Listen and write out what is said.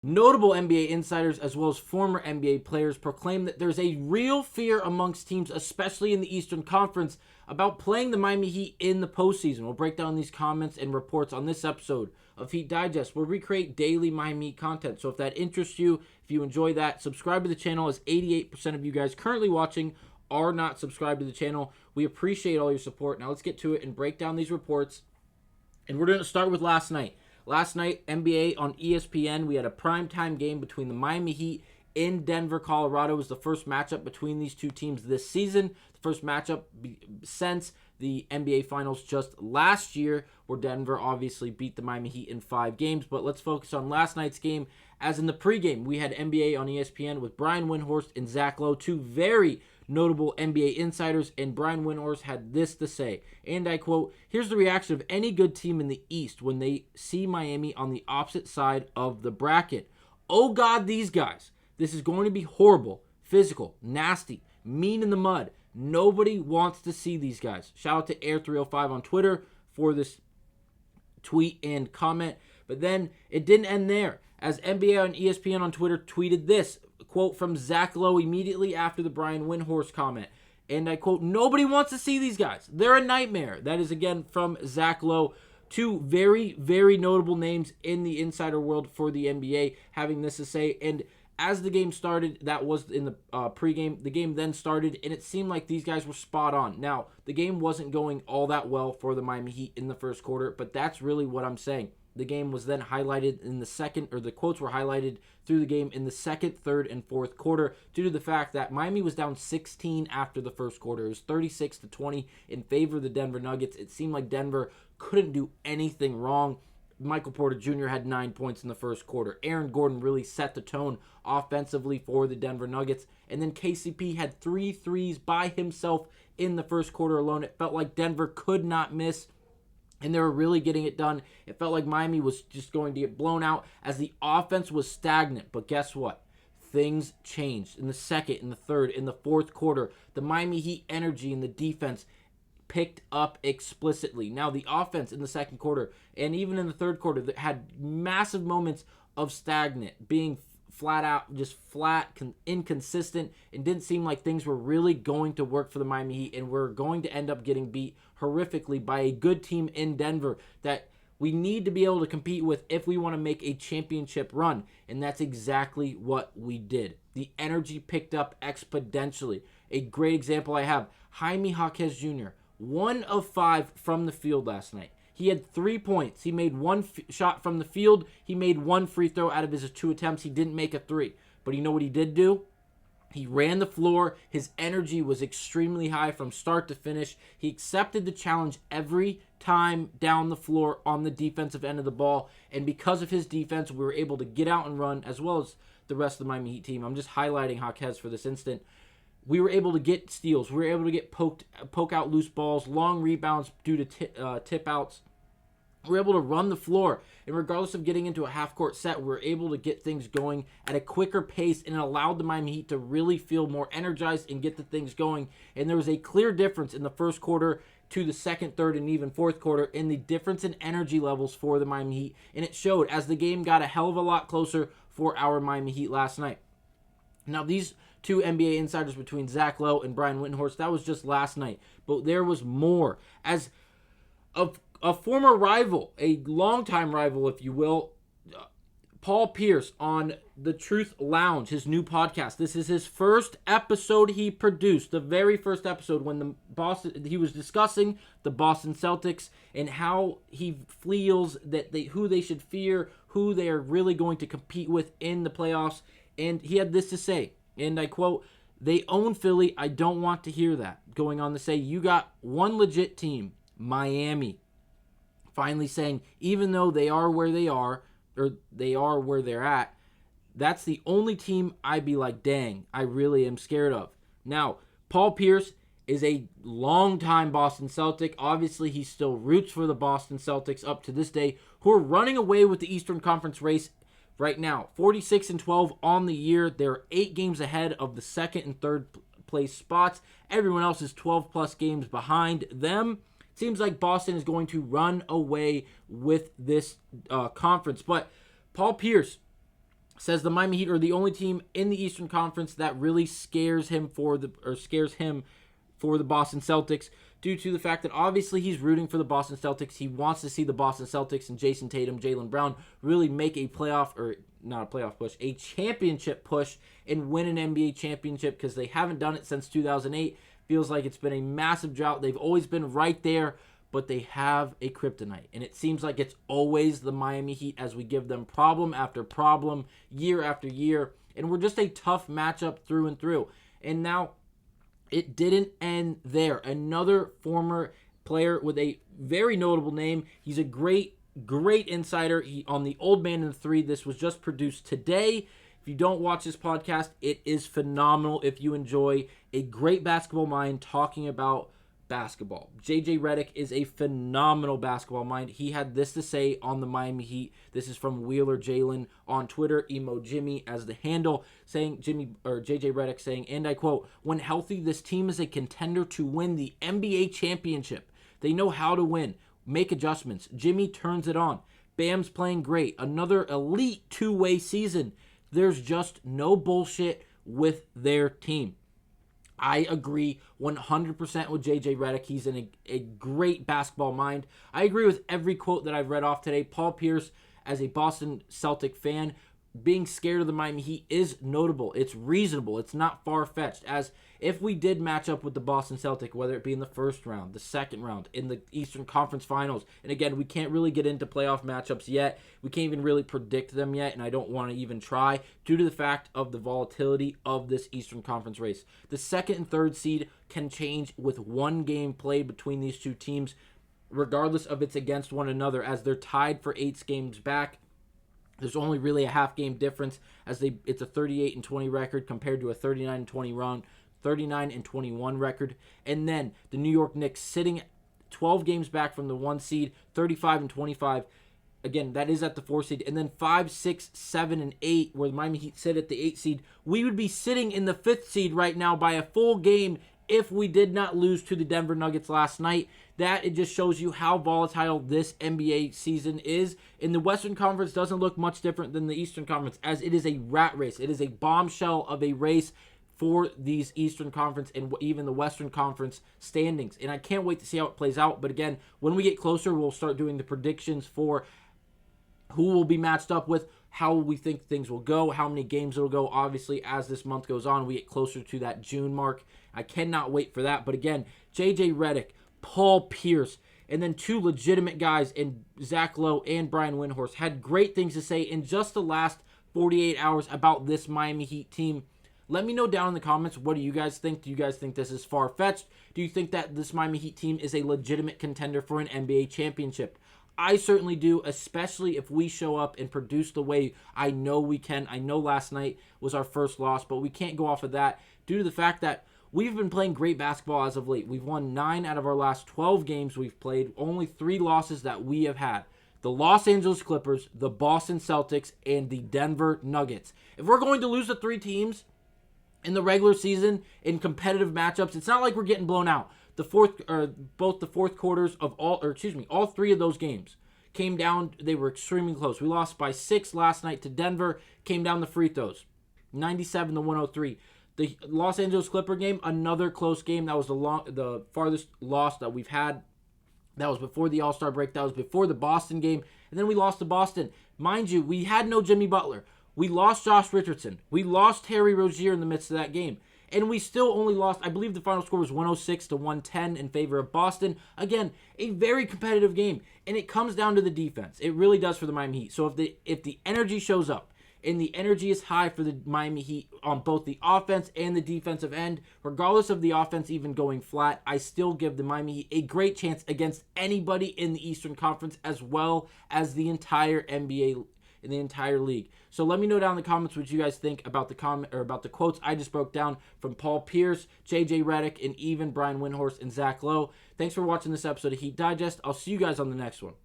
Notable NBA insiders as well as former NBA players proclaim that there's a real fear amongst teams, especially in the Eastern Conference, about playing the Miami Heat in the postseason. We'll break down these comments and reports on this episode of Heat Digest, where we create daily Miami Heat content. So if that interests you, if you enjoy that, subscribe to the channel, as 88% of you guys currently watching are not subscribed to the channel. We appreciate all your support. Now let's get to it and break down these reports. And we're going to start with last night. Last night, NBA on ESPN, we had a primetime game between the Miami Heat in Denver, Colorado. It was the first matchup between these two teams this season. The first matchup since the NBA Finals just last year, where Denver obviously beat the Miami Heat in 5 games. But let's focus on last night's game. As in the pregame, we had NBA on ESPN with Brian Windhorst and Zach Lowe, two very notable NBA insiders, and Brian Windhorst had this to say, and I quote, "Here's the reaction of any good team in the East when they see Miami on the opposite side of the bracket. Oh God, these guys. This is going to be horrible, physical, nasty, mean in the mud. Nobody wants to see these guys." Shout out to Air305 on Twitter for this tweet and comment. But then it didn't end there, as NBA on ESPN on Twitter tweeted this quote from Zach Lowe immediately after the Brian Windhorst comment. And I quote, "Nobody wants to see these guys. They're a nightmare." That is again from Zach Lowe. Two very, very notable names in the insider world for the NBA having this to say. And as the game started, that was in the pregame, the game then started, and it seemed like these guys were spot on. Now, the game wasn't going all that well for the Miami Heat in the first quarter, but that's really what I'm saying. The game was then highlighted in the second, or the quotes were highlighted through the game in the second, third, and fourth quarter due to the fact that Miami was down 16 after the first quarter. It was 36-20 in favor of the Denver Nuggets. It seemed like Denver couldn't do anything wrong. Michael Porter Jr. had 9 points in the first quarter. Aaron Gordon really set the tone offensively for the Denver Nuggets. And then KCP had 3 threes by himself in the first quarter alone. It felt like Denver could not miss, and they were really getting it done. It felt like Miami was just going to get blown out as the offense was stagnant. But guess what? Things changed in the second, in the third, in the fourth quarter. The Miami Heat energy and the defense picked up explicitly. Now, the offense in the second quarter and even in the third quarter that had massive moments of stagnant, being flat out, just flat, inconsistent, and didn't seem like things were really going to work for the Miami Heat, and we're going to end up getting beat horrifically by a good team in Denver that we need to be able to compete with if we want to make a championship run, and that's exactly what we did. The energy picked up exponentially. A great example I have, Jaime Jaquez Jr., 1 of 5 from the field last night. He had 3 points. He made 1 shot from the field. He made 1 free throw out of his 2 attempts. He didn't make a 3. But you know what he did do? He ran the floor. His energy was extremely high from start to finish. He accepted the challenge every time down the floor on the defensive end of the ball. And because of his defense, we were able to get out and run, as well as the rest of the Miami Heat team. I'm just highlighting Jaquez for this instant. We were able to get steals. We were able to get poke out loose balls, long rebounds due to tip outs. We were able to run the floor. And regardless of getting into a half-court set, we were able to get things going at a quicker pace, and it allowed the Miami Heat to really feel more energized and get the things going. And there was a clear difference in the first quarter to the second, third, and even fourth quarter in the difference in energy levels for the Miami Heat. And it showed as the game got a hell of a lot closer for our Miami Heat last night. Now, these two NBA insiders between Zach Lowe and Brian Windhorst, that was just last night. But there was more. As a former rival, a longtime rival, if you will, Paul Pierce on the Truth Lounge, his new podcast. This is his first episode he produced, the very first episode when he was discussing the Boston Celtics and how he feels that who they should fear, who they are really going to compete with in the playoffs. And he had this to say, and I quote, "They own Philly. I don't want to hear that." Going on to say, "You got one legit team, Miami." Finally saying, even though they are where they are, or they are where they're at, that's the only team I'd be like, dang, I really am scared of. Now, Paul Pierce is a longtime Boston Celtic. Obviously, he still roots for the Boston Celtics up to this day, who are running away with the Eastern Conference race right now. 46-12 on the year. They're 8 games ahead of the second and third place spots. Everyone else is 12-plus games behind them. Seems like Boston is going to run away with this conference. But Paul Pierce says the Miami Heat are the only team in the Eastern Conference that really scares him for the Boston Celtics, due to the fact that obviously he's rooting for the Boston Celtics. He wants to see the Boston Celtics and Jason Tatum, Jaylen Brown really make a championship push and win an NBA championship, because they haven't done it since 2008. Feels like it's been a massive drought. They've always been right there, but they have a kryptonite. And it seems like it's always the Miami Heat, as we give them problem after problem, year after year. And we're just a tough matchup through and through. And now, it didn't end there. Another former player with a very notable name. He's a great insider on the Old Man in the Three. This was just produced today. If you don't watch this podcast, it is phenomenal if you enjoy a great basketball mind talking about basketball. JJ Reddick is a phenomenal basketball mind. He had this to say on the Miami Heat. This is from Wheeler Jalen on Twitter, Emo Jimmy as the handle, saying JJ Reddick saying, and I quote, "When healthy, this team is a contender to win the NBA championship. They know how to win, make adjustments. Jimmy turns it on. Bam's playing great. Another elite two-way season. There's just no bullshit with their team." I agree 100% with JJ Reddick. He's in a great basketball mind. I agree with every quote that I've read off today. Paul Pierce, as a Boston Celtic fan, being scared of the Miami Heat is notable. It's reasonable. It's not far-fetched. As if we did match up with the Boston Celtic, whether it be in the first round, the second round, in the Eastern Conference Finals, and again, we can't really get into playoff matchups yet. We can't even really predict them yet, and I don't want to even try due to the fact of the volatility of this Eastern Conference race. The second and third seed can change with one game played between these two teams, regardless of it's against one another, as they're tied for 8 games back. There's only really a half game difference, as it's a 38-20 record compared to a 39-21 record. And then the New York Knicks sitting 12 games back from the 1 seed, 35-25. Again, that is at the 4 seed. And then 5, 6, 7, and 8, where the Miami Heat sit at the 8 seed. We would be sitting in the 5th seed right now by a full game if we did not lose to the Denver Nuggets last night. That, it just shows you how volatile this NBA season is. And the Western Conference doesn't look much different than the Eastern Conference, as it is a rat race. It is a bombshell of a race for these Eastern Conference and even the Western Conference standings. And I can't wait to see how it plays out. But again, when we get closer, we'll start doing the predictions for who will be matched up with, how we think things will go, how many games it will go. Obviously, as this month goes on, we get closer to that June mark. I cannot wait for that. But again, JJ Reddick, Paul Pierce, and then 2 legitimate guys in Zach Lowe and Brian Windhorst had great things to say in just the last 48 hours about this Miami Heat team. Let me know down in the comments, what do you guys think? Do you guys think this is far-fetched? Do you think that this Miami Heat team is a legitimate contender for an NBA championship? I certainly do, especially if we show up and produce the way I know we can. I know last night was our first loss, but we can't go off of that due to the fact that we've been playing great basketball as of late. We've won 9 out of our last 12 games we've played. Only 3 losses that we have had: the Los Angeles Clippers, the Boston Celtics, and the Denver Nuggets. If we're going to lose to 3 teams in the regular season in competitive matchups, it's not like we're getting blown out. Both the fourth quarters of all 3 of those games came down. They were extremely close. We lost by 6 last night to Denver. Came down the free throws, 97-103. The Los Angeles Clipper game, another close game. That was the farthest loss that we've had. That was before the All-Star break. That was before the Boston game. And then we lost to Boston. Mind you, we had no Jimmy Butler. We lost Josh Richardson. We lost Terry Rozier in the midst of that game. And we still only lost, I believe the final score was 106-110 in favor of Boston. Again, a very competitive game. And it comes down to the defense. It really does for the Miami Heat. So if the energy shows up, and the energy is high for the Miami Heat on both the offense and the defensive end, regardless of the offense even going flat, I still give the Miami Heat a great chance against anybody in the Eastern Conference, as well as the entire NBA in the entire league. So let me know down in the comments what you guys think about the quotes I just broke down from Paul Pierce, JJ Reddick, and even Brian Windhorst and Zach Lowe. Thanks for watching this episode of Heat Digest. I'll see you guys on the next one.